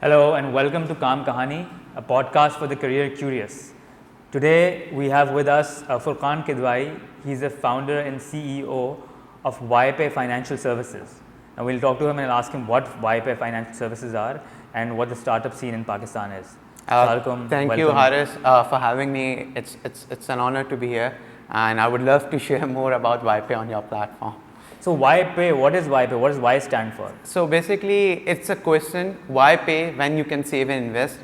Hello and welcome to Kaam Kahani, a podcast for the career curious. Today we have with us Furqan Kidwai. He's the founder and CEO of YPay Financial Services. And we'll talk to him and ask him what YPay Financial Services are and what the startup scene in Pakistan is. Thank you, Haris, for having me. It's an honor to be here, and I would love to share more about YPay on your platform. So YPay, what is YPay? What does Y stand for? So basically, it's a question: why pay when you can save and invest?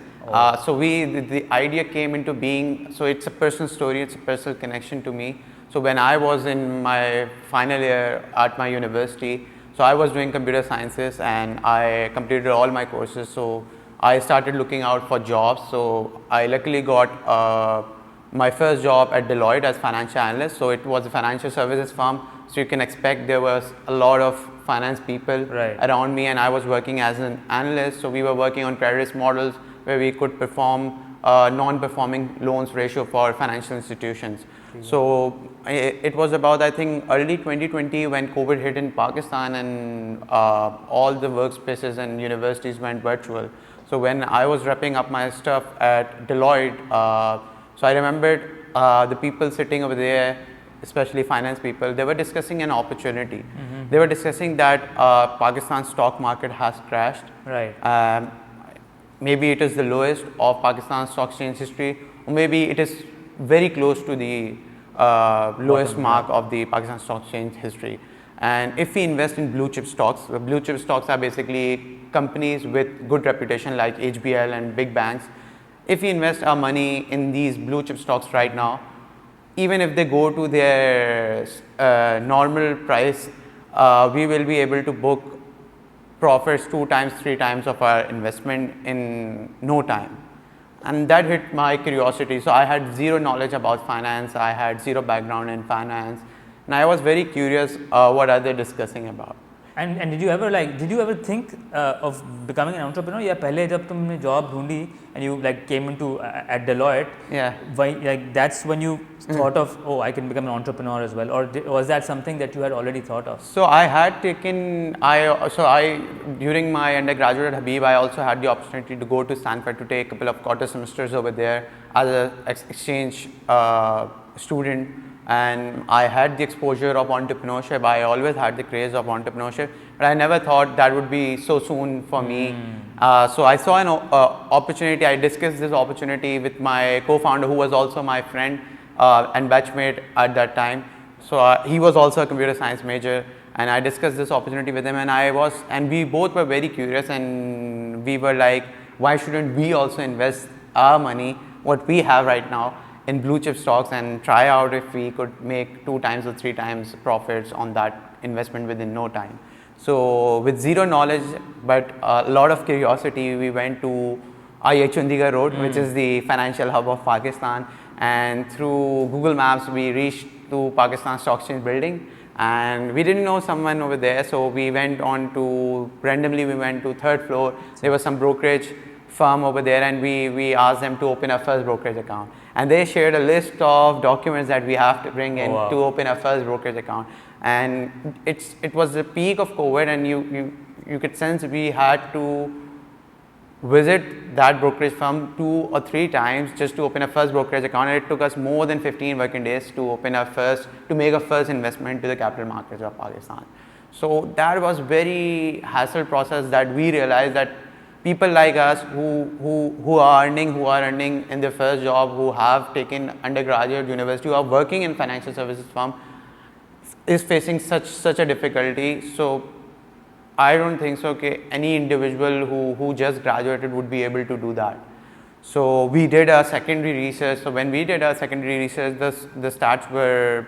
So the idea came into being. So it's a personal story. It's a personal connection to me. So when I was in my final year at my university, so I was doing computer sciences and I completed all my courses. So I started looking out for jobs. So I luckily got my first job at Deloitte as financial analyst. So it was a financial services firm. So you can expect there was a lot of finance people around me, and I was working as an analyst. So we were working on credit risk models where we could perform non-performing loans ratio for financial institutions. So it was about, I think, early 2020 when COVID hit in Pakistan, and all the workspaces and universities went virtual. So when I was wrapping up my stuff at Deloitte, so I remembered the people sitting over there, especially finance people, they were discussing an opportunity. Mm-hmm. They were discussing that Pakistan's stock market has crashed. Right. Maybe it is the lowest of Pakistan's stock exchange history, or maybe it is very close to the lowest mark of the Pakistan stock exchange history. And if we invest in blue chip stocks, blue chip stocks are basically companies with good reputation like HBL and big banks. If we invest our money in these blue chip stocks right now, even if they go to their normal price, we will be able to book profits 2 times, 3 times of our investment in no time. And that hit my curiosity. So I had zero knowledge about finance. I had zero background in finance. And I was very curious what are they discussing about. And did you ever think of becoming an entrepreneur? Yeah, पहले जब तुमने job ढूंढी and you came into at Deloitte, that's when you thought of, oh, I can become an entrepreneur as well, or was that something that you had already thought of? So I had taken during my undergraduate at Habib, I also had the opportunity to go to Stanford to take a couple of quarter semesters over there as an exchange student. And I had the exposure of entrepreneurship. I always had the craze of entrepreneurship, but I never thought that would be so soon for me. So I saw an opportunity. I discussed this opportunity with my co-founder, who was also my friend and batchmate at that time. So he was also a computer science major, and I discussed this opportunity with him. And we both were very curious, and we were like, why shouldn't we also invest our money, what we have right now, in blue chip stocks and try out if we could make 2 times or 3 times profits on that investment within no time. So with zero knowledge but a lot of curiosity, we went to IH Chandigarh Road, which is the financial hub of Pakistan, and through Google Maps we reached to Pakistan Stock Exchange building, and we didn't know someone over there, so we went to 3rd floor. There was some brokerage firm over there, and we asked them to open our first brokerage account, and they shared a list of documents that we have to bring in to open our first brokerage account. And it was the peak of COVID, and you could sense we had to visit that brokerage firm 2 or 3 times just to open a first brokerage account, and it took us more than 15 working days to make a first investment to the capital markets of Pakistan. So that was very hassle process that we realized that people like us who are earning in their first job, who have taken undergraduate university, who are working in financial services firm, is facing such a difficulty. So I don't think so any individual who just graduated would be able to do that. So we did a secondary research. So when we did our secondary research, the stats were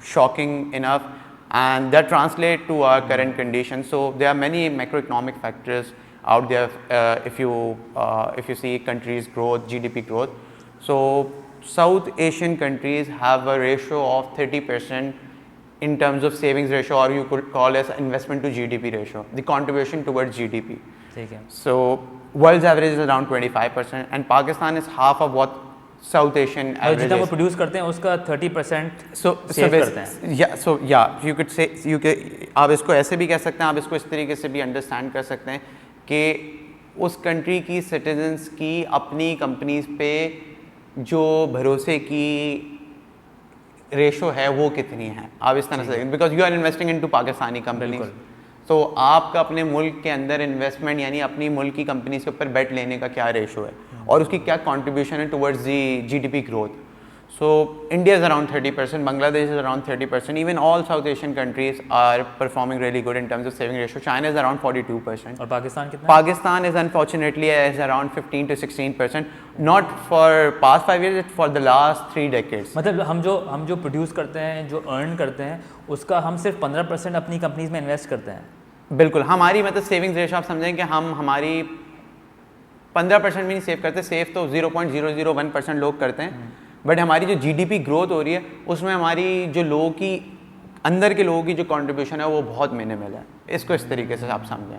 shocking enough, and that translate to our current conditions. So there are many macroeconomic factors out there if you see countries' growth, GDP growth. So South Asian countries have a ratio of 30% in terms of savings ratio, or you could call as investment to GDP ratio, the contribution towards GDP. So world's average is around 25%, and Pakistan is half of what South Asian average जितना वो produce करते हैं उसका 30% save करते हैं. So you could say आप इसको ऐसे भी कह सकते हैं, आप इसको इस तरीके से भी अंडरस्टैंड कर सकते हैं कि उस कंट्री की सिटीजन्स की अपनी कंपनीज पे जो भरोसे की रेशो है वो कितनी है, आप इस तरह से, because you are investing into Pakistani companies, तो आपका अपने मुल्क के अंदर इन्वेस्टमेंट यानी अपनी मुल्क की कंपनीज के ऊपर बेट लेने का क्या रेशो है और उसकी क्या कंट्रीब्यूशन है towards the GDP growth. So India is around 30%, Bangladesh is around 30%, even all South Asian countries are performing really good in terms of saving ratio. China is around 42%. और पाकिस्तान कितना? Pakistan is unfortunately is around 15 to 16%. Not for past 5 years, it's for the last 3 decades. मतलब हम जो produce करते हैं, जो earn करते हैं, उसका हम सिर्फ 15% अपनी कंपनीज में इन्वेस्ट करते हैं. बिल्कुल, हमारी मतलब सेविंग्स रेशो आप समझें कि हम हमारी 15% भी नहीं सेव करते, सेव तो 0.001% लोग करते हैं, बट हमारी जो जीडीपी ग्रोथ हो रही है उसमें हमारी जो लोगों की अंदर के लोगों की जो कंट्रीब्यूशन है वो बहुत मिनिमल है. इसको इस तरीके से आप समझें.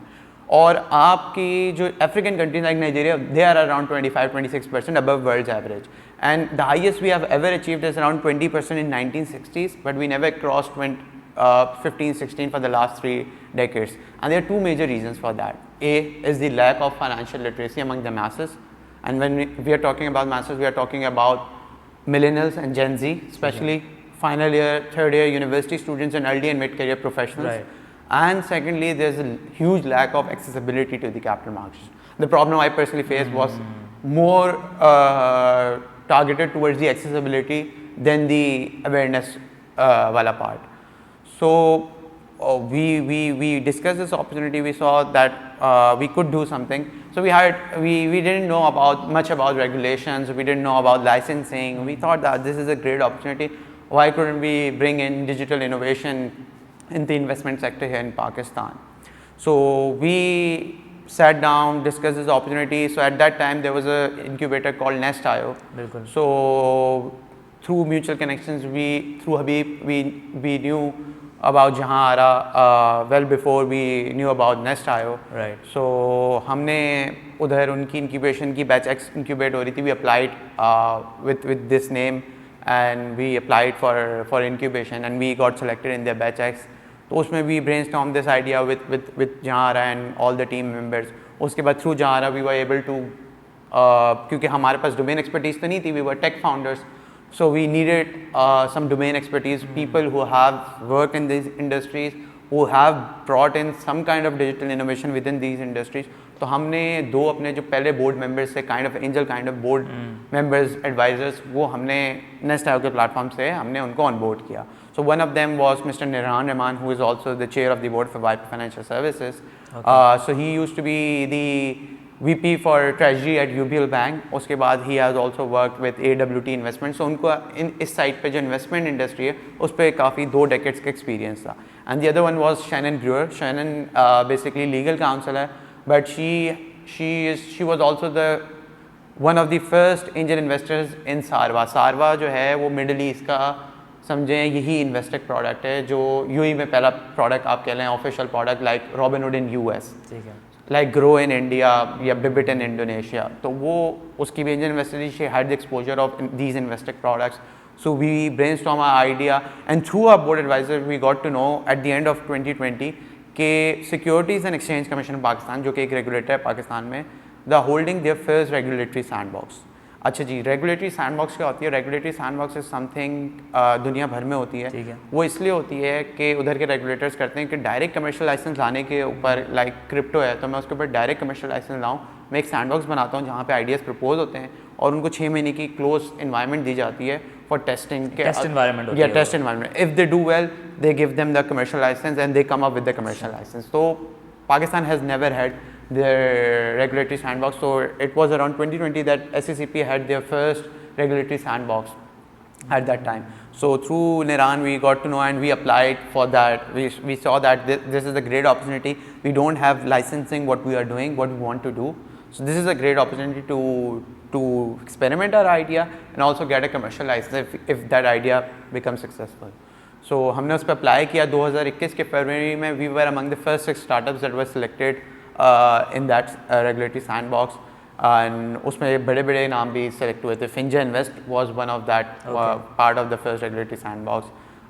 और आपकी जो African countries like Nigeria, they are around 25-26% above world average, and the highest we have ever achieved is around 20% in 1960s, but we never crossed 15-16 for the last 3 decades, and there are 2 major reasons for that. A is the lack of financial literacy among the masses, and when we are talking about masses, we are talking about millennials and Gen Z, especially final year, third year university students and early and mid-career professionals. Right. And secondly, there's a huge lack of accessibility to the capital markets. The problem I personally faced was more targeted towards the accessibility than the awareness wala part. So we discussed this opportunity. We saw that we could do something. So we didn't know much about regulations. We didn't know about licensing. We thought that this is a great opportunity. Why couldn't we bring in digital innovation in the investment sector here in Pakistan? So we sat down, discussed this opportunity. So at that time there was an incubator called Nest.io. So through mutual connections, through Habib, we knew about Jahara well before we knew about Nest.io. Right. So हमने उधर उनकी incubation की batch X incubate हो रही थी. We applied with this name and we applied for incubation and we got selected in their batch X. तो उसमें we brainstormed this idea with Jahara and all the team members. उसके बाद through Jahara we were able to क्योंकि हमारे पास domain expertise तो नहीं थी, we were tech founders. So we needed some domain expertise, people who have worked in these industries, who have brought in some kind of digital innovation within these industries. तो हमने 2 अपने जो पहले board members थे, kind of angel kind of board members, advisors, वो हमने Nest.io के platform से हमने उनको on board किया. So one of them was Mr. Nirhan Rahman, who is also the chair of the board for YP Financial Services. Okay. So he used to be the VP for Treasury at UBL Bank. उसके बाद he has also worked with AWT Investment. So उनको इस side पे जो investment industry है उस पर काफ़ी 2 decades का experience था. And the other one was Shannon Brewer. Shannon basically legal counsel है, but she was also the one of the first angel investors in Sarva. Sarva जो है वो Middle East का समझें यही इन्वेस्टेक प्रोडक्ट है जो यूएई में पहला प्रोडक्ट आप कह लें official product like Robinhood in US, ठीक है, लाइक ग्रो इन इंडिया या बिबिट इन इंडोनेशिया. तो वो उसकी भी angel investor she had the exposure of these investech products. So we brainstorm our idea and through our board advisor we got to know at the end of 2020 के securities and exchange commission Pakistan जो कि एक regulator है पाकिस्तान में, the holding their first regulatory sandbox. अच्छा जी, regulatory sandbox क्या होती है? रेगुलेटरी सैंडबॉक्स इज समथिंग दुनिया भर में होती है. वो इसलिए होती है कि उधर के रेगुलेटर्स करते हैं कि डायरेक्ट कमर्शियल लाइसेंस लाने के ऊपर, लाइक क्रिप्टो है तो मैं उसके ऊपर डायरेक्ट कमर्शियल लाइसेंस लाऊं, मैं एक सैंडबॉक्स बनाता हूं जहां पे आइडियाज़ प्रपोज होते हैं और उनको 6 महीने की क्लोज इन्वायरमेंट दी जाती है फॉर टेस्टिंग. टेस्ट एनवायरनमेंट, या test environment. If they do well they give them the commercial licence and they come up with the commercial licence. तो Pakistan has never had their regulatory sandbox. So it was around 2020 that SCCP had their first regulatory sandbox at that time. So through Niran we got to know and we applied for that. We saw that this is a great opportunity. We don't have licensing what we are doing, what we want to do. So this is a great opportunity to experiment our idea and also get a commercial license if that idea becomes successful. So हमने उस पर apply किया 2021 के फरवरी में. We were among the first 6 startups that were selected in that regulatory sandbox and उसमें बड़े बड़े नाम भी सेलेक्ट हुए थे. फिंजा invest was one of that part of the first regulatory sandbox.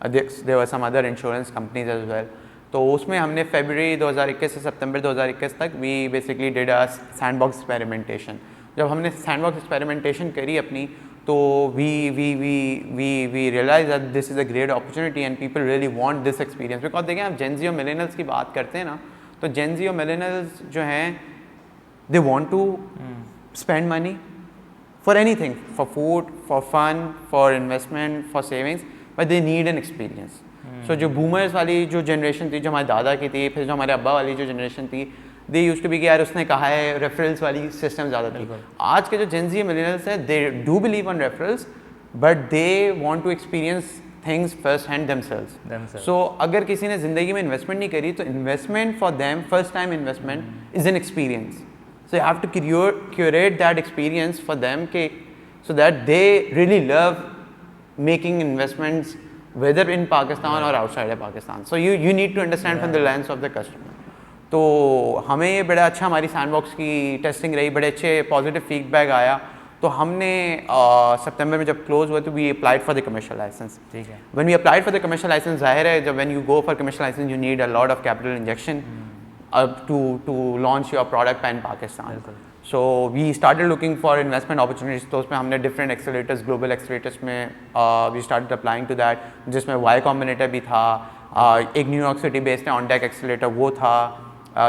There were some other insurance companies as well. तो उसमें हमने फरवरी 2021 से सितंबर 2021 तक we basically did a sandbox experimentation. जब हमने सैंडबॉक्स एक्सपेरिमेंटेशन करी अपनी, तो we realise that this is a great opportunity and people really want this experience. Because देखें, आप जेनजी और मिलेनियल्स की बात करते हैं ना, तो जेनजी और मिलेनियल्स जो हैं they want to spend money for anything, for food, for fun, for investment, for savings, but they need an experience. So जो बूमर्स वाली जो जनरेशन थी, जो हमारे दादा की थी, फिर जो हमारे अब्बा वाली जो जनरेशन थी, दे यूज्ड टू बी कि यार उसने कहा है, रेफरल्स वाली सिस्टम ज़्यादा थी। आज के जो जेनजी मिलेनियल्स है, they do believe on referrals, but they want to experience things first hand themselves. So अगर किसी ने ज़िंदगी में इन्वेस्टमेंट नहीं करी, तो investment for them, first time investment is an experience. So you have to curate that experience for them, so that they really love making investments, whether in Pakistan or outside of Pakistan. So you need to understand from the lens of the customer. तो हमें ये बड़ा अच्छा, हमारी sandbox की testing रही, बड़े अच्छे पॉजिटिव फीडबैक आया। तो हमने सितंबर में जब क्लोज हुआ, तो we applied for the commercial licence. ठीक है। When we applied for the commercial licence, जाहिर है जब when you go for commercial licence, you need a lot of capital injection to launch your product in Pakistan. So we started looking for investment opportunities. तो उसमें हमने different accelerators, global accelerators में we started applying to that, जिसमें Y Combinator भी था, एक New York city based on deck accelerator वो था,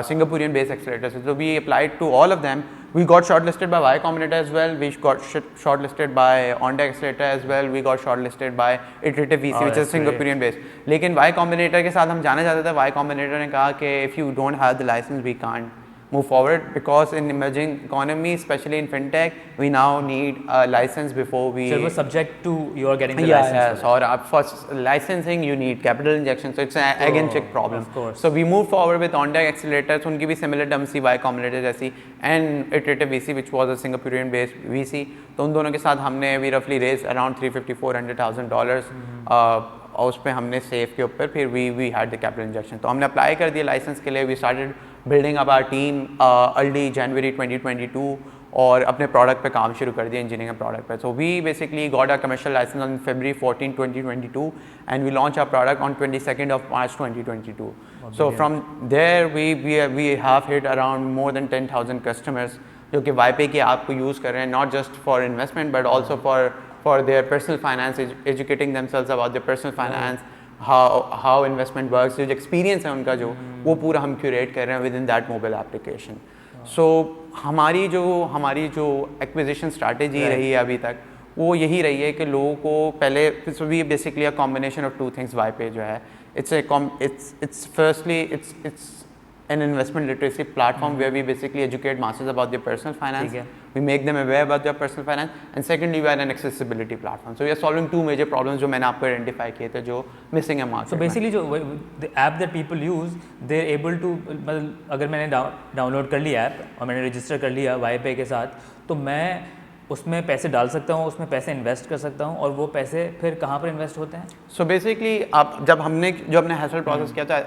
Singaporean based accelerators. So we applied to all of them. We got shortlisted by Y Combinator as well. We got shortlisted by OnDeck Accelerator as well. We got shortlisted by Iterative VC, which is Singaporean based. लेकिन Y Combinator के साथ हम जाना चाहते थे। Y Combinator ने कहा कि if you don't have the license, we can't move forward, because in emerging economy, especially in fintech, we now need a license before we. So it was subject to your getting the license. Yes. Or for licensing, you need capital injection. So it's an egg and chick problem. Of course. So we moved forward with OnDeck accelerators. उनकी भी similar terms थी, Y Combinator जैसी, and Iterative VC, which was a Singaporean based VC. तो उन दोनों के साथ हमने we roughly raised around $350,000-400,000 और उस पर हमने सेफ के ऊपर फिर we had the capital injection. तो हमने अप्लाई कर दिया लाइसेंस के लिए। We started building up our team early January 2022 और अपने प्रोडक्ट पे काम शुरू कर दिया, इंजीनियरिंग प्रोडक्ट पे। So we basically got our commercial license on February 14, 2022 and we launched our product on 22nd of March 2022. So from there we have hit around more than 10,000 customers जो कि YPay की app को use कर रहे हैं, not just for investment but also for their personal finance, educating themselves about their personal finance, how investment works, जो experience है उनका जो वो पूरा हम क्यूरेट कर रहे हैं within that mobile application. So हमारी जो एक्विजिशन स्ट्रैटेजी रही है अभी तक वो यही रही है कि लोगों को पहले we basically a combination of two things. YPay जो है it's firstly an investment literacy platform where we basically educate masses about their personal finance. We make them aware about their personal finance, and secondly we are an accessibility platform. So we are solving two major problems जो मैंने आपको identify किए थे जो missing है market. So basically जो the app that people use, they are able to, मतलब अगर मैंने डाउनलोड कर लिया ऐप और मैंने रजिस्टर कर लिया YPay के साथ, तो मैं उसमें पैसे डाल सकता हूँ, उसमें पैसे इन्वेस्ट कर सकता हूँ, और वो पैसे फिर कहाँ पर इन्वेस्ट होते हैं? सो बेसिकली आप जब हमने हैसल प्रोसेस किया था,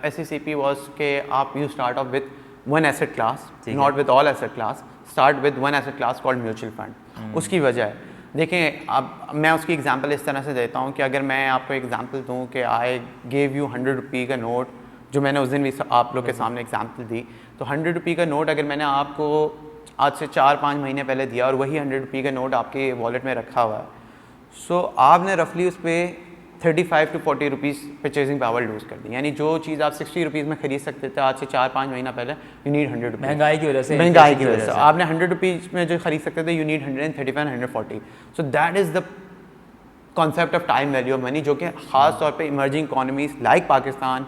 SECP वाज के आप you start of with one asset class, not with all asset class, start with one asset class called mutual fund. उसकी वजह है, देखें अब मैं उसकी एग्जांपल इस तरह से देता हूँ कि अगर मैं आपको एग्जांपल दूँ कि आई गेव यू 100 रुपये का नोट, जो मैंने उस दिन भी आप लोग के सामने एग्जाम्पल दी, तो 100 रुपये का नोट अगर मैंने आपको आज से 4-5 महीने पहले दिया और वही 100 रुपये का नोट आपके वॉलेट में रखा हुआ है, सो आपने रफली उस पर 35 to 40 rupees purchasing power lose कर दी। यानी जो चीज़ आप 60 रुपीज़ में खरीद सकते थे आज से 4-5 महीना पहले, यू नीड 100 रुपीज़। महंगाई की वजह से आपने 100 रुपीज़ में जो खरीद सकते थे, you need 135-140। So that is the concept of time value of money, जो कि ख़ास तौर पर इमर्जिंग इकॉनमीज लाइक पाकिस्तान,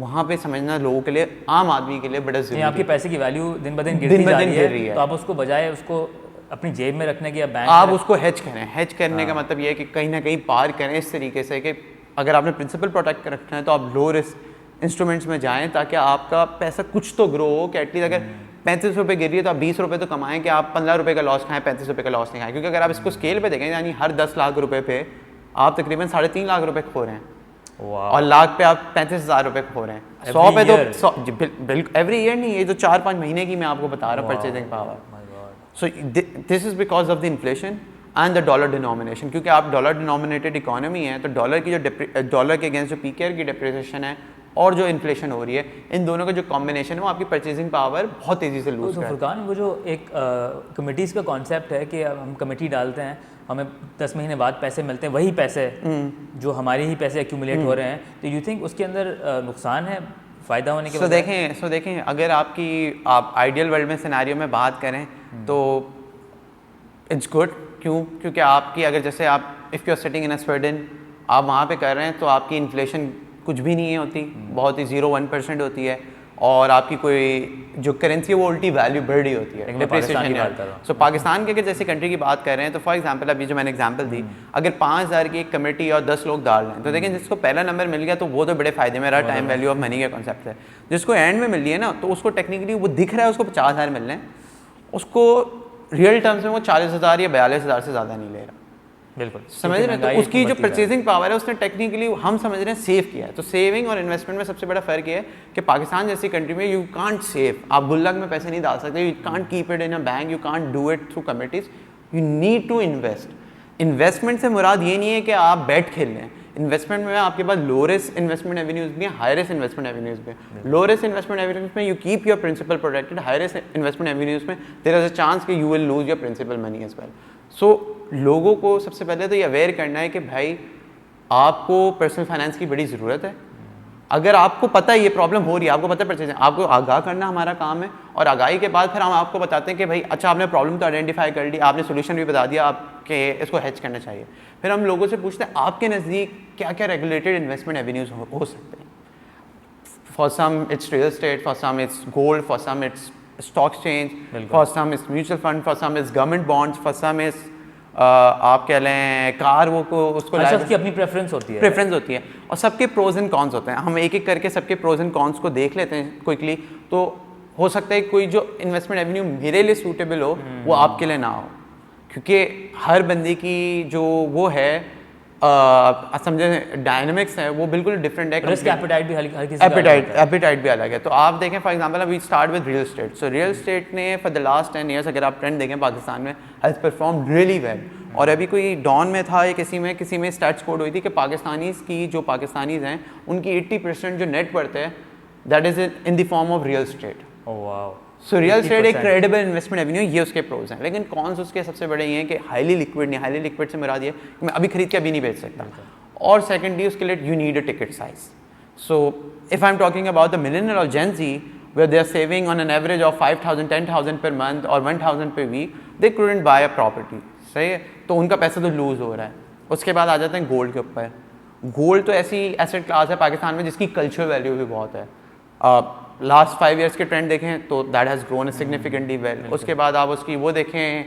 वहाँ पे समझना लोगों के लिए, आम आदमी के लिए बड़ा ज़रूरी है। आपके पैसे की वैल्यू दिन ब दिन गिरती जा रही है, तो आप उसको बजाय उसको अपनी जेब में रखने की या बैंक आप उसको हेज करें। हेज करने का मतलब ये है कि कहीं ना कहीं पार करें इस तरीके से कि अगर आपने प्रिंसिपल प्रोटेक्ट कर रखना है तो आप लो रिस्क इंस्ट्रूमेंट्स में जाएं, ताकि आपका पैसा कुछ तो ग्रो हो, कि एटलीस्ट अगर 35 रुपये गिर रही है तो आप 20 रुपये तो कमाएं, कि आप 15 रुपये का लॉस खाएं, 35 रुपये का लॉस नहीं खाएं। क्योंकि अगर आप इसको स्केल पे देखें, यानी हर 10 लाख रुपये पे आप तकरीबन 3.5 लाख रुपये खो रहे हैं, और लाख पे आप 35,000 रुपये खो रहे हैं। 100 पे तो बिल्कुल एवरी ईयर नहीं, ये तो 4-5 महीने की मैं आपको बता रहा हूँ purchasing power. So this is because of the inflation and the dollar denomination. क्योंकि आप डॉलर डिनोमिनेटेड इकोनॉमी है, तो डॉलर की जो डॉलर के अगेंस्ट जो PKR की डिप्रिसिएशन है और जो इन्फ्लेशन हो रही है, इन दोनों का जो कॉम्बिनेशन है वो आपकी परचेजिंग पावर बहुत तेज़ी से लूज तो फुरकान, वो जो एक कमिटीज़ का कॉन्सेप्ट है कि हम कमेटी डालते हैं, हमें 10 महीने बाद पैसे मिलते हैं, वही पैसे जो हमारे ही पैसे एक्यूमुलेट हो रहे हैं, तो यू थिंक उसके अंदर नुकसान है फ़ायदा होने के बाद? देखें अगर आप आइडियल वर्ल्ड में सिनेरियो में बात करें तो इट्स गुड। क्योंकि आपकी अगर जैसे आप if you are sitting in Sweden, आप वहाँ पे कर रहे हैं तो आपकी इन्फ्लेशन कुछ भी नहीं होती, बहुत ही 0-1% होती है, और आपकी कोई जो करेंसी है वो उल्टी वैल्यू बढ़ रही होती है, डिप्रिसिएशन। सो पाकिस्तान के अगर जैसे कंट्री की बात कर रहे हैं तो फॉर एग्जांपल अभी जो मैंने एग्जांपल दी, अगर 5000 की एक कमेटी और 10 लोग डाल रहे हैं तो देखें जिसको पहला नंबर मिल गया तो वो तो बड़े फायदे में रहा, टाइम वैल्यू ऑफ मनी का कॉन्सेप्ट है। जिसको एंड में मिल रही है ना तो उसको टेक्निकली वो दिख रहा है उसको 50,000 मिल रहे हैं, उसको रियल टर्म्स में वो 40,000 या 42,000 से ज़्यादा नहीं ले रहा। बिल्कुल समझ रहे हैं, तो उसकी जो परचेजिंग पावर है उसने टेक्निकली हम समझ रहे हैं सेव किया है। तो सेविंग और इन्वेस्टमेंट में सबसे बड़ा फर्क ये है कि पाकिस्तान जैसी कंट्री में यू कांट सेव, आप गुल्लक में पैसे नहीं डाल सकते, you can't keep it in a bank, you can't do it through committees, you need to invest. Investment से मुराद ये नहीं है कि आप बैट खेल लें, इन्वेस्टमेंट में आपके पास लो रिस्क इन्वेस्टमेंट एवेन्यूज भी हैं, हाई रिस्क इन्वेस्टमेंट एवेन्यूज भी हैं। लो रिस्क इन्वेस्टमेंट एवेन्यूज में you keep your principal protected, high risk investment avenues में देयर इज अ चांस कि you will lose your principal money as well. So लोगों को सबसे पहले तो ये अवेयर करना है कि भाई आपको पर्सनल फाइनेंस की बड़ी ज़रूरत है। अगर आपको पता है ये प्रॉब्लम हो रही है, आपको पता है परचेजिंग, आपको आगाह करना हमारा काम है, और आगाही के बाद फिर हम आपको बताते हैं कि भाई अच्छा आपने प्रॉब्लम तो आइडेंटिफाई कर ली, आपने सोल्यूशन भी बता दिया आपके इसको हेज करना चाहिए। फिर हम लोगों से पूछते हैं आपके नज़दीक क्या क्या रेगुलेटेड इन्वेस्टमेंट एवेन्यूज हो सकते हैं। For some it's real estate, for some it's gold, for some it's stock exchange, for some it's mutual fund, for some it's government bonds, for some it's आप कह लें कार, वो को उसको सबकी अपनी प्रेफरेंस होती है और सबके प्रोज एंड कॉन्स होते हैं। हम एक एक करके सबके प्रोज एंड कॉन्स को देख लेते हैं क्विकली। तो हो सकता है कोई जो इन्वेस्टमेंट एवेन्यू मेरे लिए सूटेबल हो वो आपके लिए ना हो, क्योंकि हर बंदे की जो वो है समझे डायनामिक्स है वो बिल्कुल डिफरेंट है। रिस्क एपेटाइट भी हर किसी एपेटाइट भी अलग है। तो आप देखें फॉर एग्जांपल अभी start with real estate. So real estate ने फॉर द लास्ट 10 ईयर्स अगर आप ट्रेंड देखें पाकिस्तान में हैज़ परफॉर्म रियली वेल। और अभी कोई डॉन में था या किसी में स्टैट्स कोड हुई थी कि पाकिस्तानीज़ की जो पाकिस्तानीज़ हैं उनकी 80% जो नेट वर्थ है that is in the form of real estate. So real estate एक क्रेडिबल इन्वेस्टमेंट एवेन्यू, ये उसके प्रोज हैं। लेकिन कौन से उसके सबसे बड़े ये हैं कि हाईली लिक्विड नहीं, हाईली लिक्विड से मुराद ये कि मैं अभी खरीद के अभी नहीं बेच सकता, और सेकेंडली उसके लिए you need a ticket size. So if I am talking about the millennial और Gen Z where they are saving on an average of 5,000 10,000 per month और 1,000 per week, they couldn't buy a property. सही है, तो उनका पैसा तो loose हो रहा है। उसके बाद आ जाते हैं गोल्ड के ऊपर। गोल्ड तो ऐसी एसेट क्लास है पाकिस्तान में जिसकी कल्चरल वैल्यू भी बहुत है। लास्ट 5 ईयर्स के ट्रेंड देखें तो that has grown significantly well. उसके बाद आप उसकी वो देखें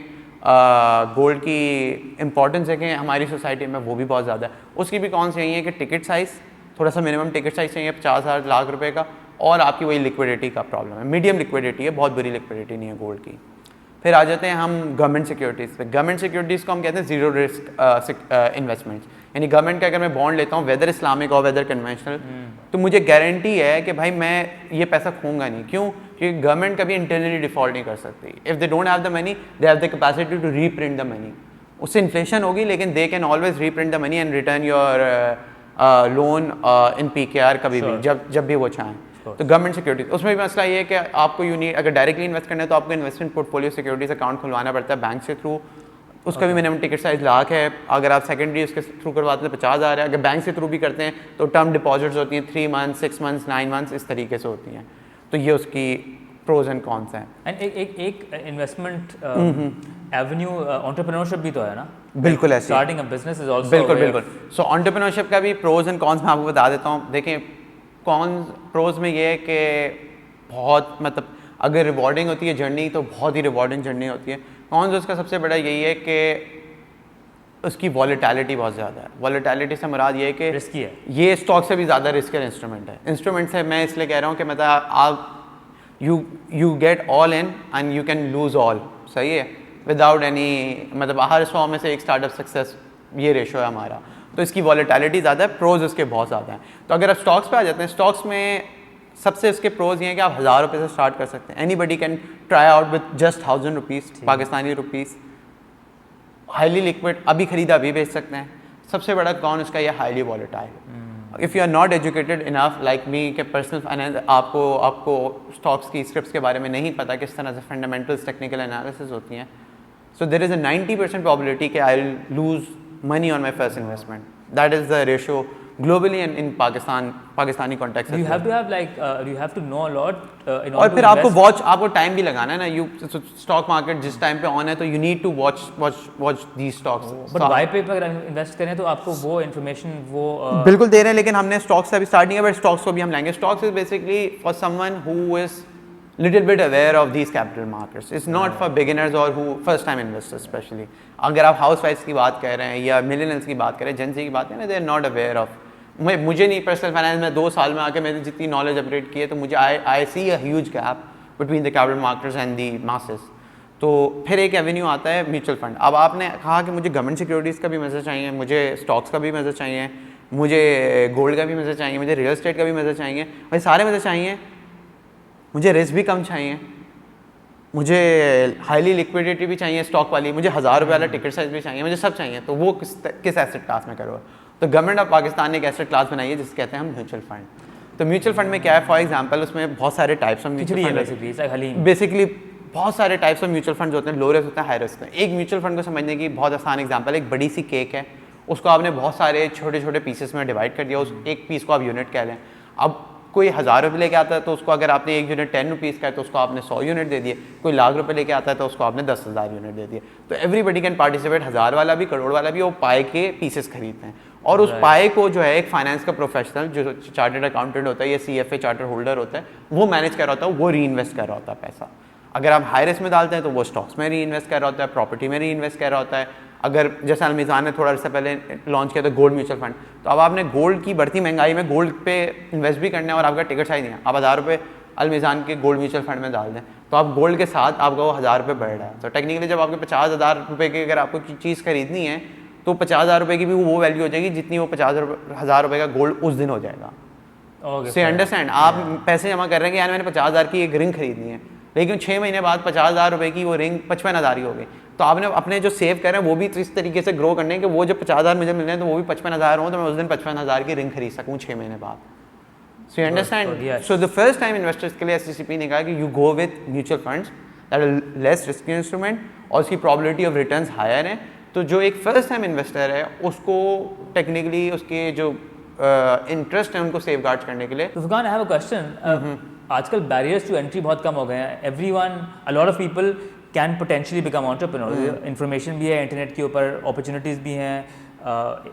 गोल्ड की इंपॉर्टेंस देखें हमारी सोसाइटी में, वो भी बहुत ज़्यादा है। उसकी भी कौन सी यही है कि टिकट साइज़, थोड़ा सा मिनिमम टिकट साइज़ चाहिए 50,000 लाख रुपए का, और आपकी वही लिक्विडिटी का प्रॉब्लम है, मीडियम लिक्विडिटी है, बहुत बुरी लिक्विडिटी नहीं है गोल्ड की। फिर आ जाते हैं हम गवर्नमेंट सिक्योरिटीज़ पे। गवर्नमेंट सिक्योरिटीज़ को हम कहते हैं ज़ीरो रिस्क इन्वेस्टमेंट्स, यानी गवर्नमेंट का अगर मैं बॉन्ड लेता हूँ वेदर इस्लामिक और वेदर कन्वेंशनल, तो मुझे गारंटी है कि भाई मैं ये पैसा खूंगा नहीं। क्यों? क्योंकि गवर्नमेंट कभी इंटरनली डिफॉल्ट नहीं कर सकती। If they don't have the money they have the capacity to reprint the money. उससे इन्फ्लेशन होगी लेकिन they can always reprint the money and return your loan in PKR कभी भी जब भी वो चाहें। तो गवर्नमेंट सिक्योरिटीज, उसमें भी मसला ये है कि आपको यूनिट अगर डायरेक्टली इन्वेस्ट करना है तो आपको इन्वेस्टमेंट पोर्टफोलियो सिक्योरिटीज अकाउंट खुलवाना पड़ता है बैंक से थ्रू। उसका भी मिनिमम टिकट साइज लाख है। अगर आप सेकेंडरी उसके थ्रू करवाते हैं तो 50,000 है। अगर बैंक से थ्रू भी करते हैं तो टर्म डिपॉजिट्स होती हैं 3 मंथ्स 6 मंथ्स 9 मंथ्स इस तरीके से होती हैं। तो ये उसकी प्रोज एंड कॉन्स हैं। एंड एक इन्वेस्टमेंट एवेन्यू एंटरप्रेन्योरशिप भी तो है ना? बिल्कुल ऐसे starting a business is also बिल्कुल। सो एंटरप्रेन्योरशिप का भी प्रोज एंड कॉन्स मैं आपको बता देता हूँ। देखें प्रोज में ये है कि बहुत मतलब अगर रिवॉर्डिंग होती है जर्नी तो बहुत ही रिवॉर्डिंग जर्नी होती है। कॉन्स उसका सबसे बड़ा यही है कि उसकी वॉलेटिलिटी बहुत ज़्यादा है। वॉलेटिलिटी से मुराद ये है कि रिस्की है, ये स्टॉक से भी ज़्यादा रिस्की इंस्ट्रूमेंट है। इंस्ट्रूमेंट से मैं इसलिए कह रहा हूँ कि मतलब आप you get all in and you can lose all. सही है, विदाउट एनी मतलब हर 100 में से एक स्टार्टअप सक्सेस, ये रेशो है हमारा। तो इसकी वॉलेटिलिटी ज़्यादा है, प्रोज उसके बहुत ज़्यादा हैं। तो अगर आप स्टॉक्स पे आ जाते हैं, स्टॉक्स में सबसे उसके प्रोज ये हैं कि आप 1000 रुपये से स्टार्ट कर सकते हैं। Anybody can try out with just 1000 rupees Pakistani rupees. Highly liquid, अभी खरीदा अभी बेच सकते हैं। सबसे बड़ा कौन उसका ये highly volatile. If you are not educated enough like me कि पर्सनल फाइनेंस आपको स्टॉक्स की स्क्रिप्ट्स के बारे में नहीं पता किस तरह से फंडामेंटल्स टेक्निकल एनालिसिस होती हैं, so there is a 90% probability कि I will lose money on my first investment. That is the ratio globally and in Pakistani context. You have to have like you have to know a lot in order और to फिर invest. आपको time भी लगाना है ना. You stock market जिस time पे on है तो you need to watch the stocks. But YPay पर अगर इन्वेस्ट करें तो आपको वो इन्फॉर्मेशन वो बिल्कुल दे रहे हैं, लेकिन हमने स्टॉक्स से अभी स्टार्ट नहीं किया, बट स्टॉक्स को भी हम लेंगे. Stocks is basically for someone who is little bit aware of these capital markets. It's not for beginners or who first time investors especially. अगर आप हाउस वाइफ्स की बात कर रहे हैं या मिलेनियल्स की बात कर रहे हैं, जेन ज़ी की बात कर रहे हैं, they are not aware of. मुझे नहीं पर्सनल फाइनेंस में 2 साल में आके मैंने जितनी नॉलेज अपडेट की है, तो मुझे I see a huge gap between the capital markets and the masses. तो फिर एक एवेन्यू आता है म्यूचुअल फंड. अब आपने कहा कि मुझे गवर्नमेंट सिक्योरिटीज़ का भी मज़ा चाहिए, मुझे स्टॉक्स का भी मज़ा चाहिए, मुझे गोल्ड का भी मज़ा चाहिए, मुझे रियल एस्टेट का भी मज़ा चाहिए, भाई सारे मज़े चाहिए. मुझे रिस्क भी कम चाहिए, मुझे हाईली लिक्विडिटी भी चाहिए स्टॉक वाली, मुझे 1000 रुपये वाला टिकट साइज भी चाहिए, मुझे सब चाहिए. तो वो किस एसेट क्लास में करो? तो गवर्नमेंट ऑफ पाकिस्तान ने एक एसेट क्लास बनाई है जिसे कहते हैं हम म्यूचुअल फंड. तो म्यूचुअल फंड में क्या है, फॉर एग्जांपल उसमें बहुत सारे types of mutual fund, basically बहुत सारे टाइप्स ऑफ म्यूचुअल फंड होते हैं. लो रिस्क होता है, हाई रिस्क है. एक म्यूचुअल फंड को समझने की बहुत आसान एग्जांपल, एक बड़ी सी केक है, उसको आपने बहुत सारे छोटे छोटे पीसेस में डिवाइड कर दिया. उस एक पीस को आप यूनिट कह लें. अब कोई 1000 रुपये लेके आता है तो उसको अगर आपने एक यूनिट 10 रुपीज़ का है तो उसको आपने 100 यूनिट दे दिए. कोई लाख रुपए लेके आता है तो उसको आपने 10,000 यूनिट दे दिए. तो एवरीबडी कैन पार्टिसिपेट. 1000 वाला भी, करोड़ वाला भी, वो पाए के पीसेस खरीदते हैं. और उस पाए को जो है एक फाइनेंस का प्रोफेशनल जो चार्टर्ड अकाउंटेंट होता है या CFA चार्टर होल्डर होता है, वो मैनेज कर रहा होता है, वो री इन्वेस्ट कर रहा होता है पैसा. अगर आप हाई रिस्क में डालते हैं तो वो स्टॉक्स में री इन्वेस्ट कर रहा होता है, प्रॉपर्टी में री इन्वेस्ट कर रहा होता है. अगर जैसे अलमीज़ान ने थोड़ा सा पहले लॉन्च किया था गोल्ड म्यूचुअल फंड, तो अब आपने गोल्ड की बढ़ती महंगाई में गोल्ड पे इन्वेस्ट भी करना है और आपका टिकट साइज नहीं है, आप 1000 रुपये अलमीज़ान के गोल्ड म्यूचुअल फंड में डाल दें तो आप गोल्ड के साथ आपका वो 1000 रुपये बढ़ रहा है. तो टेक्निकली जब आपके 50,000 रुपये की अगर आपको चीज़ खरीदनी है तो 50,000 रुपये की भी वो वैल्यू हो जाएगी जितनी वो 50,000 रुपये का गोल्ड उस दिन हो जाएगा. से अंडरस्टैंड, आप पैसे जमा कर रहे हैं कि यार मैंने 50,000 की एक रिंग खरीदनी है, लेकिन 6 महीने बाद 50,000 रुपये की वो रिंग 55,000 की हो गई. तो आपने अपने जो सेव कर रहे हैं वो भी इस तरीके से ग्रो करने के वो जो 50,000 मुझे मिल रहे हैं तो वो भी 55,000 हो, तो मैं उस दिन 55,000 की रिंग खरीद सकूँ 6 महीने बाद. So you understand. So the first time investors के लिए SCCP ने कहा कि you go with mutual funds that are less risky instrument और उसकी प्रॉबिलिटी ऑफ रिटर्न्स हायर है. तो जो एक फर्स्ट टाइम इन्वेस्टर है उसको टेक्निकली उसके जो इंटरेस्ट है उनको सेफ गार्ड करने के लिए. तो Furqan, I have a question. आजकल बैरियर्स टू एंट्री बहुत कम हो गए हैं. Everyone, a lot of people can potentially become entrepreneur. Information भी है इंटरनेट के ऊपर, अपॉर्चुनिटीज़ भी हैं,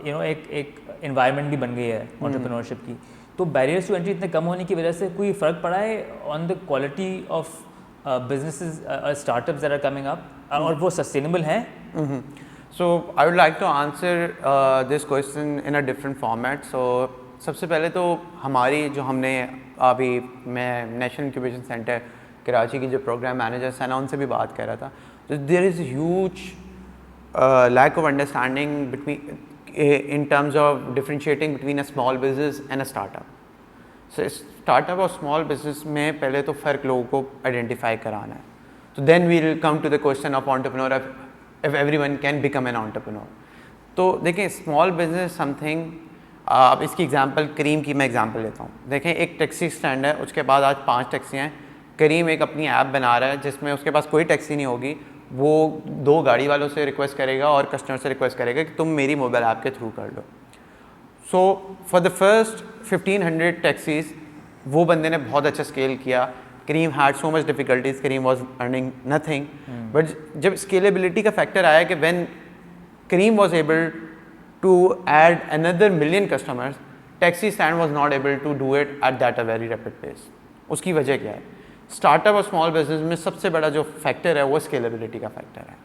यू नो एक एनवायरनमेंट भी बन गई है एंटरप्रेन्योरशिप की. तो बैरियर्स टू एंट्री इतने कम होने की वजह से कोई फ़र्क पड़ा है on the quality of businesses startups that are coming up, और वो सस्टेनेबल हैं? So I would like to answer this question in a different format. So सबसे पहले तो हमारी जो हमने अभी मैं नेशनल इंक्यूबेशन सेंटर कराची की जो प्रोग्राम मैनेजर सना उनसे भी बात कर रहा था. तो there is huge lack of understanding between in terms of differentiating between a small business and a startup. So startup और small business में पहले तो फ़र्क लोगों को आइडेंटिफाई कराना है. तो then we will come to the question of entrepreneur if everyone can become an entrepreneur. तो देखें स्मॉल बिजनेस समथिंग, अब इसकी एग्जांपल करीम की मैं एग्जांपल लेता हूँ. देखें एक टैक्सी स्टैंड है, उसके बाद आज 5 टैक्सियाँ हैं. करीम एक अपनी ऐप बना रहा है जिसमें उसके पास कोई टैक्सी नहीं होगी, वो 2 गाड़ी वालों से रिक्वेस्ट करेगा और कस्टमर से रिक्वेस्ट करेगा कि तुम मेरी मोबाइल ऐप के थ्रू कर लो. So for the first 1500 taxis वो बंदे ने बहुत अच्छा स्केल किया. Careem had so much difficulties, Careem was earning nothing. But जब स्केलेबिलिटी का फैक्टर आया कि when Careem was able to add another million customers, taxi stand was not able to do it at that a very rapid pace. उसकी वजह क्या है? Startup और small business में सबसे बड़ा जो फैक्टर है वो स्केलेबिलिटी का फैक्टर है.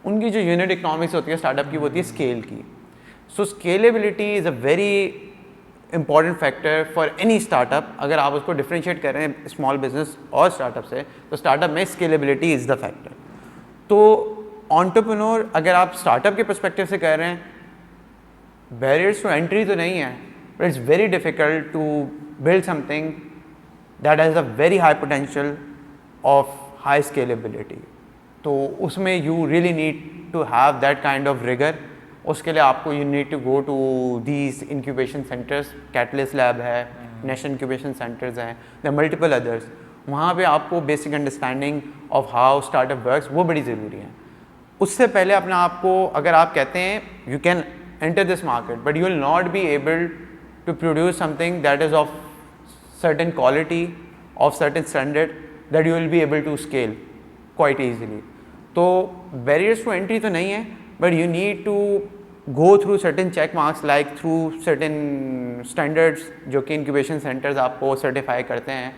उनकी जो यूनिट इकनॉमिक्स होती है स्टार्टअप की वो होती है स्केल की. So scalability is a very important factor for any startup. अगर आप उसको डिफ्रेंशिएट कर रहे हैं स्मॉल बिजनेस और स्टार्टअप से, तो स्टार्टअप में स्केलेबिलिटी इज़ द फैक्टर. तो एंटरप्रेन्योर अगर आप स्टार्टअप के पर्सपेक्टिव से कह रहे हैं, बैरियर्स टू एंट्री तो नहीं है, but it's very difficult to build something that has a very high potential of high scalability. तो उसमें you really need to have that kind of rigour. उसके लिए आपको you need to go to these incubation centres, catalyst lab है, national incubation centres हैं, there multiple others. वहाँ पे आपको basic understanding of how startup works वो बड़ी ज़रूरी है। उससे पहले अपने आप को, अगर आप कहते हैं you can enter this market but you will not be able to produce something that is of certain quality, of certain standard, that you will be able to scale quite easily. तो barriers to entry तो नहीं है, but you need to go through certain check marks like through certain standards जो कि incubation centres आपको certify करते हैं,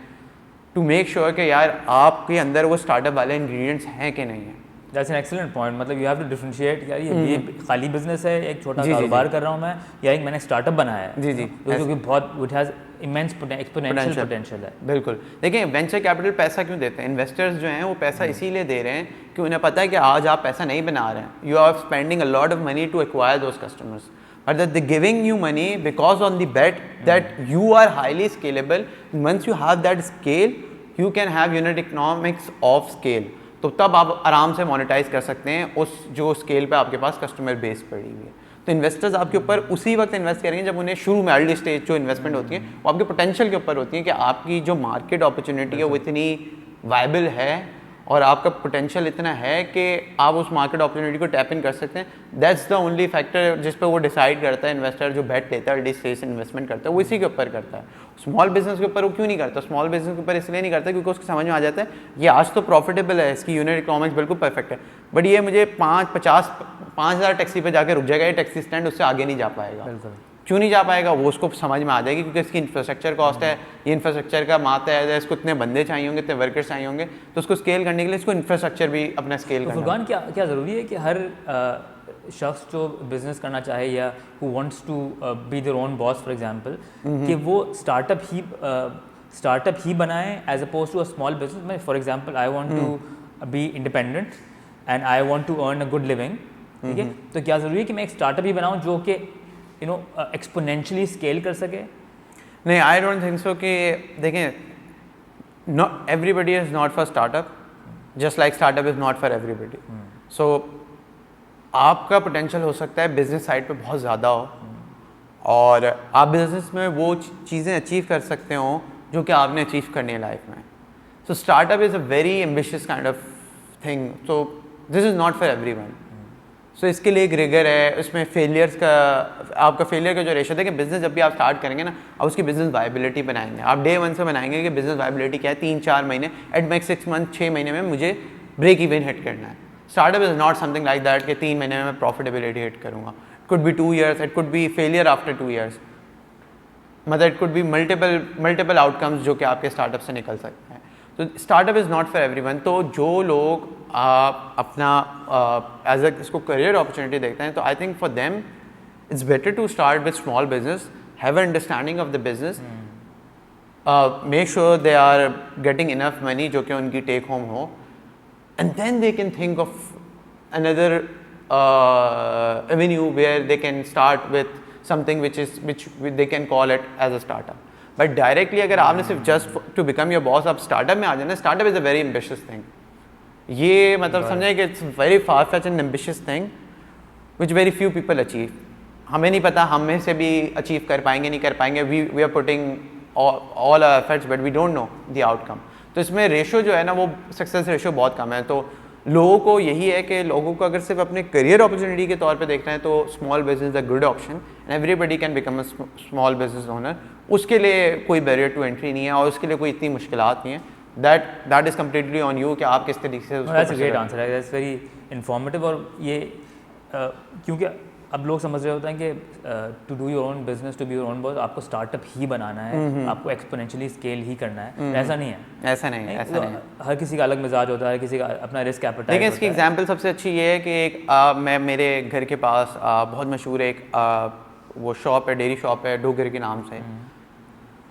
to make sure कि यार आपके अंदर वो स्टार्टअप वाले इंग्रेडिएंट्स हैं कि नहीं है। That's an excellent point. मतलब यू हैव टू डिफरेंशिएट, यार ये खाली बिजनेस है, एक छोटा कारोबार कर रहा हूँ मैं, या एक मैंने स्टार्टअप बनाया है। जी जी, जो कि बहुत it has immense exponential potential है। बिल्कुल। देखिए वेंचर कैपिटल पैसा क्यों देते हैं? इन्वेस्टर्स जो हैं वो पैसा इसीलिए दे रहे हैं कि उन्हें पता है कि आज आप पैसा नहीं बना रहे हैं, you are spending a lot of money to acquire those customers, but that they're giving you money because on the bet that you are highly scalable. Once you have that scale, you can have unit economics of scale. तो तब आप आराम से monetise कर सकते हैं उस जो स्केल पे आपके पास कस्टमर बेस पड़ी हुई है। तो इन्वेस्टर्स आपके ऊपर उसी वक्त इन्वेस्ट करेंगे जब उन्हें शुरू में अर्ली स्टेज जो इन्वेस्टमेंट होती है वो आपके पोटेंशियल के ऊपर होती है कि आपकी जो मार्केट अपॉर्चुनिटी है वो इतनी वायबल है और आपका पोटेंशियल इतना है कि आप उस मार्केट अपॉर्चुनिटी को टैप इन कर सकते हैं। दैट्स द ओनली फैक्टर जिस पे वो डिसाइड करता है इन्वेस्टर, जो बेट लेता है अर्ली स्टेज इन्वेस्टमेंट करता है वो इसी के ऊपर करता है। स्मॉल बिजनेस के ऊपर वो क्यों नहीं करता? स्मॉल बिजनेस के ऊपर इसलिए नहीं करता क्योंकि उसको समझ में आ जाता है ये आज तो प्रॉफिटेबल है, इसकी यूनिट इकोनॉमिक्स बिल्कुल परफेक्ट है, बट ये मुझे 5,000 टैक्सी पे जाकर रुक जाएगा, ये टैक्सी स्टैंड उससे आगे नहीं जा पाएगा। क्यों नहीं जा पाएगा? वो उसको समझ में आ जाएगी क्योंकि इसकी इंफ्रास्ट्रक्चर कॉस्ट है, ये इंफ्रास्ट्रक्चर का माता है, इसको इतने बंदे चाहिए होंगे, इतने वर्कर्स चाहिए होंगे, तो उसको स्केल करने के लिए इसको इंफ्रास्ट्रक्चर भी अपना स्केल करना। फुरकान, क्या ज़रूरी है कि हर शख्स जो बिजनेस करना चाहे या who wants to be their own boss for example, कि वो स्टार्टअप ही बनाए as opposed to a small business? मैं for example I want to be independent and I want to earn a good living, ठीक है, तो क्या ज़रूरी है कि मैं एक स्टार्टअप ही बनाऊँ जो कि एक्सपोनेंशियली स्केल कर सके? नहीं, आई डोंट थिंक सो। कि देखें, not everybody is not for startup, just like startup is not for everybody. So आपका पोटेंशियल हो सकता है बिजनेस साइड पे बहुत ज़्यादा हो और आप बिजनेस में वो चीज़ें अचीव कर सकते हो जो कि आपने अचीव करनी है लाइफ में। So startup is a very ambitious kind of thing, so this is not for everyone. So इसके लिए एक रिगर है, उसमें फेलियर्स का, आपका फेलियर का जो रेशो है कि बिजनेस जब भी आप स्टार्ट करेंगे ना, आप उसकी बिजनेस वायबिलिटी बनाएंगे, आप डे 1 से बनाएंगे कि बिजनेस वायबिलिटी क्या है, 3-4 महीने, एट मैक्स 6 मंथ, 6 महीने में मुझे ब्रेक इवन हिट करना है। Startup is not something like that कि 3 महीने में मैं प्रॉफिटेबिलिटी हिट करूँगा। It could be 2 years, it could be failure after 2 years, मतलब it could be multiple outcomes जो कि आपके स्टार्टअप से निकल सकते हैं। तो startup is not for everyone. तो जो लोग अपना एज अ इसको करियर अपॉर्चुनिटी देखते हैं, तो I think for them it's better to start with small business, have understanding of the business, make sure they are getting enough money जो कि उनकी टेक होम हो, and then they can think of another avenue where they can start with something which they can call it as a startup. But directly अगर आपने सिर्फ just to become your boss आप startup में आ जाना, startup is a very ambitious thing. ये मतलब समझें कि it's very far fetched and ambitious thing which very few people achieve. हमें नहीं पता हम में से भी अचीव कर पाएंगे नहीं कर पाएंगे, we are putting all our efforts but we don't know the outcome. तो इसमें रेशो जो है ना, वो सक्सेस रेशो बहुत कम है। तो लोगों को यही है कि लोगों को अगर सिर्फ अपने करियर अपॉर्चुनिटी के तौर पे देखना है तो small business a good option and everybody can become a small business owner. उसके लिए कोई बैरियर टू एंट्री नहीं है और उसके लिए कोई इतनी मुश्किलात नहीं है। That is completely on you कि आप किस तरीके से उसको। That's a great answer, that's very informative. और ये क्योंकि अब लोग समझ रहे होते हैं कि to do your own business, to be your own boss, आपको स्टार्टअप ही बनाना है, आपको एक्सपोनेंशियली स्केल ही करना है। ऐसा नहीं है, ऐसा नहीं है। हर किसी का अलग मिजाज होता है, हर किसी का अपना रिस्क एपेटाइट। देखिए इसकी एग्जांपल सबसे अच्छी ये है कि एक मैं मेरे घर के पास बहुत मशहूर एक वो शॉप है, डेयरी शॉप है, डोगर के नाम से।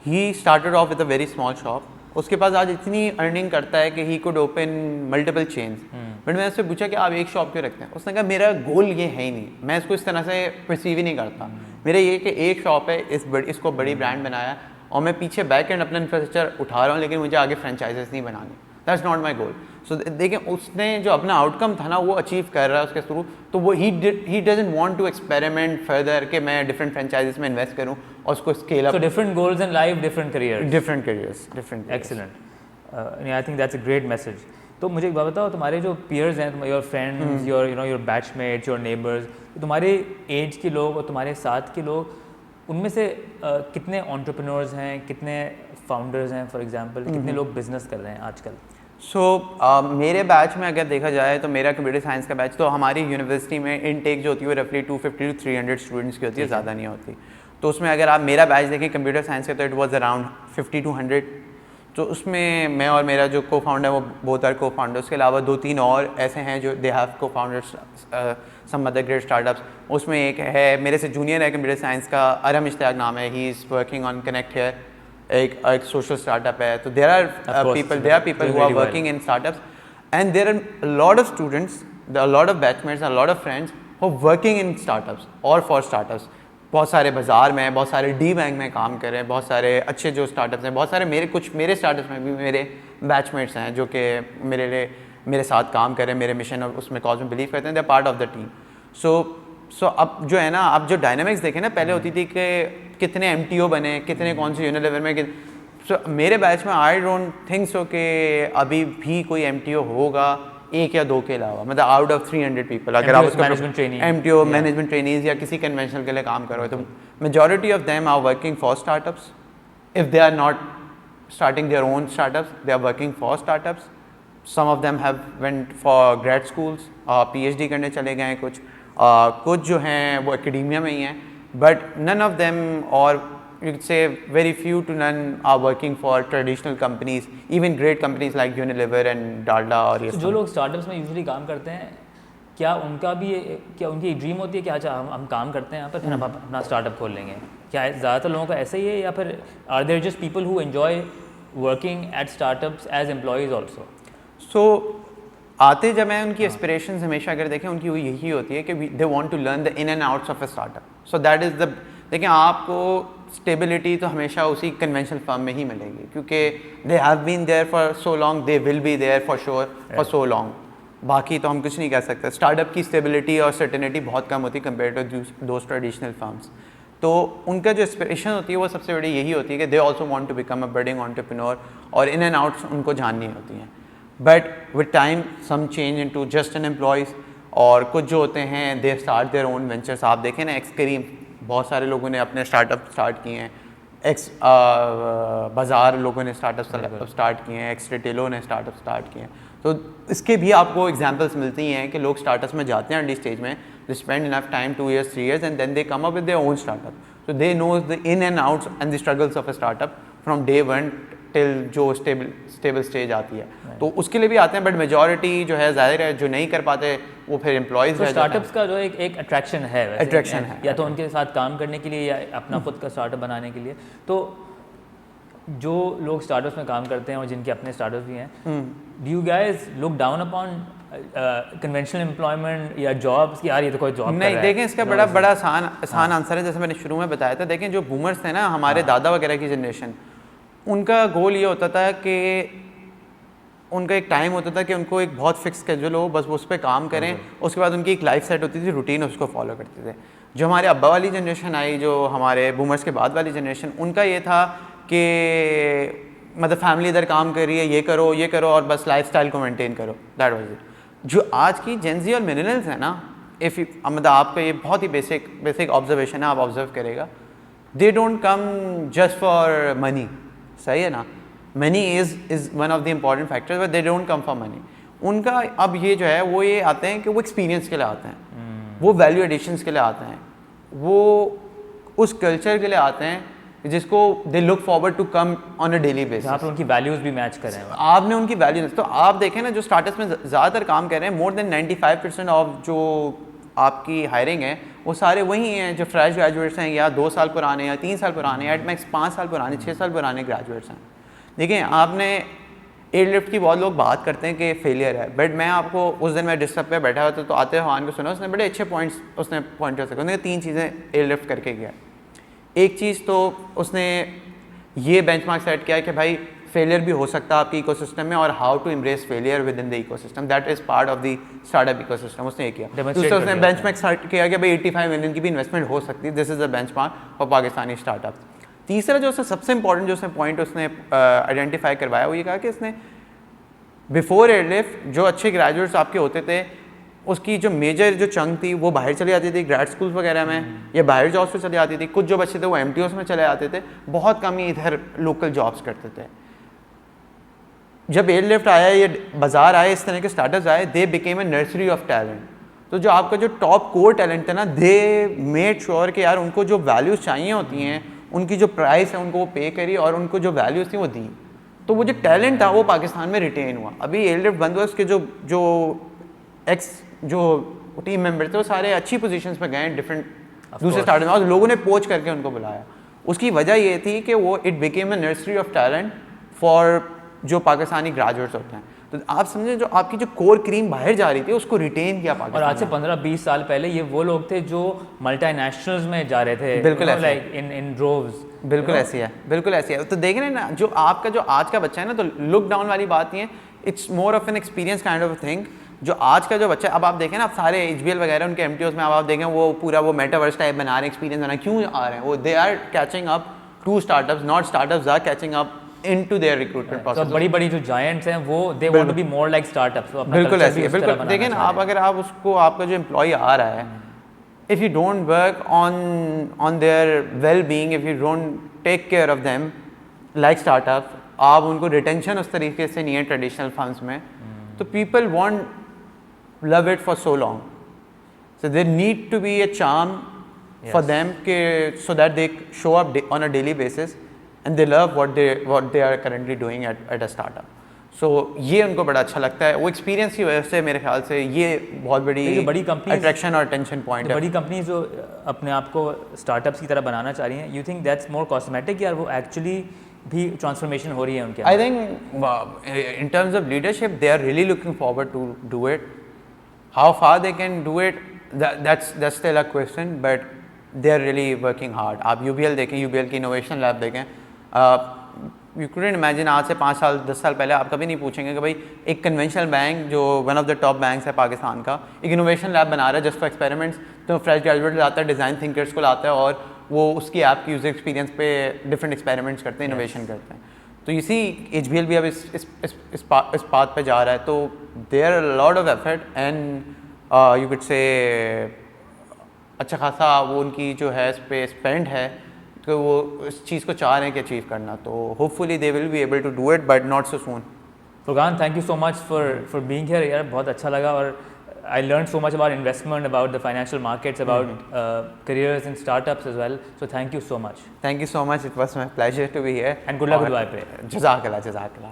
He started off with a very small shop. उसके पास आज इतनी अर्निंग करता है कि he could open multiple chains. But मैंने उससे पूछा कि आप एक शॉप क्यों रखते हैं? उसने कहा मेरा गोल ये है ही नहीं, मैं इसको इस तरह से परसीव ही नहीं करता। मेरा ये कि एक शॉप है, इसको बड़ी ब्रांड बनाया और मैं पीछे बैक एंड अपना इंफ्रास्ट्रक्चर उठा रहा हूँ, लेकिन मुझे आगे फ्रेंचाइजेस नहीं बनानी। दैट्स नॉट माई गोल. सो देखिए उसने जो अपना आउटकम था ना वो अचीव कर रहा है उसके थ्रू, तो वो ही doesn't want to experiment further कि मैं डिफरेंट फ्रेंचाइजीज में इन्वेस्ट करूं और उसको scale up. So different goals in life, different careers. different careers. Excellent. I think that's a great message. तो मुझे एक बात बताओ, तुम्हारे जो peers हैं, your friends, your batchmates, your neighbors, तुम्हारे एज के लोग और तुम्हारे साथ के लोग, उनमें से कितने entrepreneurs हैं, कितने founders हैं, for example, कितने लोग business कर रहे हैं आजकल? सो मेरे बैच में अगर देखा जाए तो मेरा कंप्यूटर साइंस का बैच, तो हमारी यूनिवर्सिटी में इनटेक जो होती है वो रफली 250 to 300 स्टूडेंट्स की होती है, ज़्यादा नहीं होती. तो उसमें अगर आप मेरा बैच देखें कंप्यूटर साइंस का, तो इट वाज अराउंड 50 to 100. तो उसमें मैं और मेरा जो को फाउंडर है वो बोथ आर को फाउंडर. उसके अलावा 2-3 और ऐसे हैं जो they have co-founders some other great startups. उसमें एक है मेरे से जूनियर है कंप्यूटर साइंस का, अरम इश्तियाक नाम है, he is working on connect here, एक सोशल स्टार्टअप है. तो there are people who are working in startups, and there are lot of students, lot of batchmates, lot of friends who working in startups और for startups. बहुत सारे बाज़ार में, बहुत सारे डी बैंक में काम कर रहे हैं, बहुत सारे अच्छे जो स्टार्टअप्स हैं, बहुत सारे मेरे स्टार्टअप्स में भी मेरे बैचमेट्स हैं जो कि मेरे साथ काम कर रहे हैं, मेरे मिशन और उसमें कॉज में बिलीव करते हैं, they are part of the team. So अब जो है ना, अब जो डायनामिक्स देखें ना, पहले होती थी कि कितने MTO बने, कितने कौन से यूनिलेवर में. सो मेरे बैच में आई डोंट थिंक सो कि अभी भी कोई MTO होगा एक या दो के अलावा, मतलब आउट ऑफ 300 पीपल. अगर आप उसको MTO मैनेजमेंट ट्रेनीज या किसी कन्वेंशनल के लिए काम करो, तो majority of them are working for startups. If they are not starting their own startups, they are working for startups. Some of them have went for grad schools, PhD करने चले गए कुछ, कुछ जो हैं वो एकेडेमिया में ही हैं, बट नन ऑफ देम, और you could say very few to none are working for traditional companies, even great companies like Unilever and Dalda. और ये जो लोग स्टार्टअप्स में यूजुअली काम करते हैं, क्या उनकी ड्रीम होती है कि अच्छा हम काम करते हैं यहाँ पर, फिर हम अपना स्टार्टअप खोल लेंगे? क्या ज़्यादातर लोगों का ऐसा ही है, या फिर are there just people who enjoy working at startups as employees also? So आते जब मैं उनकी एस्पिरेशंस हमेशा अगर देखें उनकी वो यही होती है कि they want to learn the in and outs of a startup. So that is the, देखिए आपको स्टेबिलिटी तो हमेशा उसी कन्वेंशनल फर्म में ही मिलेगी, क्योंकि they have been there for so long, they will be there for sure for so long. बाकी तो हम कुछ नहीं कह सकते. स्टार्टअप की स्टेबिलिटी और सर्टेनिटी बहुत कम होती है compare to those traditional firms. तो उनका जो एस्पिरेशन होती है वो सबसे बड़ी यही होती है कि they also want to become a budding entrepreneur, और इन एंड आउट्स उनको जाननी होती हैं. But with time some change into just an employees, और कुछ जो होते हैं they start their own ventures. आप देखें ना, एक्स करीम, बहुत सारे लोगों ने अपने स्टार्टअप स्टार्ट किए हैं, एक्स बाज़ार लोगों ने स्टार्टअप स्टार्ट किए हैं, एक्स रिटेलो ने स्टार्टअप स्टार्ट किए हैं. तो इसके भी आपको एग्जांपल्स मिलती हैं कि लोग स्टार्टअप्स में जाते हैं अर्ली स्टेज में, they spend enough time 2 years 3 years and then they come up with their own startup. So they knows the in and outs and the struggles of a startup from day one till जो stable stage आती है. तो उसके लिए भी आते हैं, but majority जो है ज़ाहिर है जो नहीं कर पाते वो फिर एम्प्लॉयज़. तो स्टार्टअप्स का जो एक अट्रैक्शन है, अट्रैक्शन है, या तो उनके साथ काम करने के लिए या अपना खुद का स्टार्टअप बनाने के लिए. तो जो लोग स्टार्टअप्स में काम करते हैं और जिनके अपने स्टार्टअप्स भी हैं, do you guys look down upon conventional employment या जॉब्स कि यार ये तो कोई जॉब नहीं? देखें इसका बड़ा आसान आंसर है. जैसे मैंने शुरू में बताया था, देखें जो बूमर्स थे ना, हमारे दादा वगैरह की जनरेशन, उनका गोल ये होता था कि उनका एक टाइम होता था कि उनको एक बहुत फिक्स स्केड्यूल हो, बस वो उस पर काम करें. उसके बाद उनकी एक लाइफ सेट होती थी, रूटीन उसको फॉलो करते थे. जो हमारे अब्बा वाली जनरेशन आई, जो हमारे बूमर्स के बाद वाली जनरेशन, उनका ये था कि मतलब फैमिली इधर काम कर रही है, ये करो और बस लाइफस्टाइल को मेंटेन करो, दैट वाज इट. जो आज की जेनजी और मिलेनियल्स हैं ना, मतलब आपका ये बहुत ही बेसिक ऑब्जर्वेशन है, आप ऑब्जर्व करेगा, they don't come just for money. सही है ना? Money is one of the important factors, but they don't come for money. उनका अब ये जो है वो ये आते हैं कि वो एक्सपीरियंस के लिए आते हैं, वो वैल्यू एडिशंस के लिए आते हैं, वो उस कल्चर के लिए आते हैं जिसको they look forward to come on a daily basis. आप उनकी वैल्यूज़ भी मैच करें. आपने उनकी वैल्यूज, तो आप देखें ना जो स्टार्टअप्स में ज़्यादातर काम कर रहे हैं, मोर देन 95% ऑफ जो आपकी हायरिंग है वो सारे वही हैं जो फ्रेश ग्रेजुएट्स हैं, या 2 साल पुराने, या 3 साल पुराने, या एट मैक्स 5 साल पुराने, 6 साल पुराने ग्रेजुएट्स हैं. देखिए आपने एयरलिफ्ट की बहुत लोग बात करते हैं कि फेलियर है, बट मैं आपको उस दिन मैं डिस्टर्ब पे बैठा हुआ था, तो आते हवान को सुना, उसने बड़े अच्छे पॉइंट्स उसने पॉइंट कर सके. उसने 3 चीज़ें एयरलिफ्ट करके किया. एक चीज़ तो उसने ये बेंचमार्क सेट किया कि भाई फेलियर भी हो सकता है आपके इकोसिस्टम में, और how to embrace failure within the ecosystem, that is part of the startup ecosystem. उसने ये किया। दूसरा उसने बेंचमार्क स्टार्ट किया कि भाई 85 मिलियन की भी इन्वेस्टमेंट हो सकती है, this is the benchmark for Pakistani startup. तीसरा जो उसने सबसे इंपॉर्टेंट जो उसने पॉइंट उसने आइडेंटिफाई करवाया, वो ये कहा कि इसने बिफोर एयरलिफ्ट जो अच्छे ग्रेजुएट्स आपके होते थे उसकी जो मेजर जो चंक थी वो बाहर चली जाती थी ग्रेड स्कूल्स वगैरह में, या बाहर जॉब्स पे चली जाती थी। कुछ जो बच्चे थे वो MTOs में चले जाते थे, बहुत कम ही इधर लोकल जॉब्स करते थे। जब एयरलिफ्ट आया, ये बाजार आए, इस तरह के स्टार्टअप्स आए, they became a nursery of talent. तो जो आपका जो टॉप कोर टैलेंट था ना, दे मेड श्योर कि यार उनको जो वैल्यूज़ चाहिए होती हैं, उनकी जो प्राइस है उनको वो पे करी, और उनको जो वैल्यूज़ थी वो दी। तो वो जो टैलेंट था वो पाकिस्तान में रिटेन हुआ। अभी एयरलिफ्ट बंद हुआ, उसके जो जो टीम मेंबर थे वो सारे अच्छी पोजीशंस पे गए डिफरेंट दूसरे स्टार्टअप में, और लोगों ने पोच करके उनको बुलाया। उसकी वजह ये थी कि वो it became a nursery of talent for जो पाकिस्तानी ग्रेजुएट्स होते हैं। तो आप समझे, जो आपकी जो कोर क्रीम बाहर जा रही थी उसको रिटेन किया पाकिस्तान। और आज से 15-20 साल पहले ये वो लोग थे जो मल्टीनेशनल्स में जा रहे थे, बिल्कुल ऐसे लाइक इन ड्रोव्स। बिल्कुल ऐसी है, बिल्कुल ऐसी है। तो देख रहे हैं ना, जो आपका जो आज का बच्चा है ना, तो लुक डाउन वाली बात नहीं है, it's more of an experience kind of thing. जो आज का जो बच्चा है, अब आप देखें ना, आप सारे HBL वगैरह उनके MTOs में अब आप देखें वो पूरा वो मेटावर्स टाइप बना रहे हैं, एक्सपीरियंस बना, क्यों आ रहे हैं वो? They are catching up to startups, not startups are catching up into their recruitment process. तो बड़ी-बड़ी जो जायंट्स हैं वो they want to be more like startups. तो अपना बिल्कुल ऐसी है, बिल्कुल। देखें ना, आप अगर आप उसको, आपका जो एम्प्लॉय आ रहा है, if you don't work on their well being, if you don't take care of them like startup, आप उनको रिटेंशन उस तरीके से नहीं है ट्रेडिशनल फर्म्स में, तो people want love it for so long, so there need to be a charm for them so that they show up on a daily basis and they love what they are currently doing at a startup. So ये उनको बड़ा अच्छा लगता है, वो experience की वजह से मेरे ख्याल से ये बहुत बड़ी अट्रैक्शन और अटेंशन पॉइंट है। बड़ी कंपनीज जो अपने आप को स्टार्टअप्स की तरह बनाना चाह रही हैं, you think that's more cosmetic, या वो एक्चुअली भी ट्रांसफॉर्मेशन हो रही है उनके? I think in terms of leadership they are really looking forward to do it. How far they can do it, that's still a question, but they are really working hard. आप UBL देखें, UBL की innovation lab देखें, you couldn't imagine आज से 5 साल 10 साल पहले आप कभी नहीं पूछेंगे कि भाई एक कन्वेंशनल बैंक जो one of the top banks है पाकिस्तान का, एक इनोवेशन लैब बना रहा है जस्ट फॉर एक्सपेरिमेंट्स। तो फ्रेश ग्रेजुएट लाता है, डिज़ाइन थिंकर्स को लाता है, और वो उसकी ऐप की यूज़र एक्सपीरियंस पे डिफरेंट एक्सपेरिमेंट्स करते हैं, इनोवेशन करते हैं। तो इसी HBL भी अब इस पाथ पे जा रहा है। तो there are lot of effort and you could say अच्छा खासा वो उनकी जो है इस पे स्पेंड है, तो वो इस चीज़ को चाह रहे हैं कि अचीव करना। तो hopefully they will be able to do it, but not so soon. Furqan, thank you so much for being here यार, बहुत अच्छा लगा। और I learned so much about investment, about the financial markets, about careers in startups as well. So thank you so much. Thank you so much. It was my pleasure to be here. And good luck with YPay. Jazakallah, Jazakallah.